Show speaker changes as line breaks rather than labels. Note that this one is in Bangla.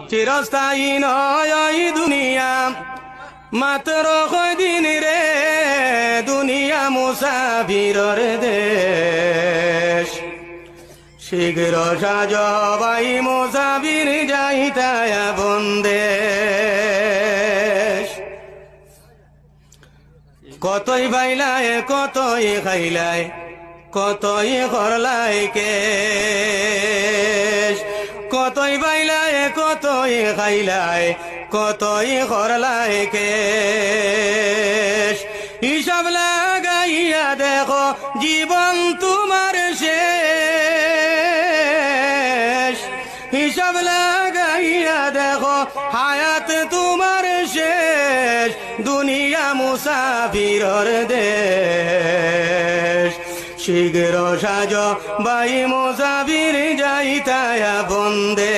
চিরস্থায়ী নয় এই দুনিয়া, মাত্র কয়দিন রে দুনিয়া মুসাফিরর দেশ। শীঘ্র সাজবাই মুসাফির যাইতায় বন্দেশ। কতই বাইলায় কতই খাইলায় কতই করলাই কেশ। কতই বাইলায় কতই খাইলায় কতই করলাই কেশ। হিসাব লাগাইয়া দেখো জীবন তোমার শেষ। হিসাব লাগাইয়া দেখো হায়াত তোমার শেষ। দুনিয়া মুসাফিরর দেশ। শীঘ্র সাজ বাই মুসাফির যাইতায়া বন্দে।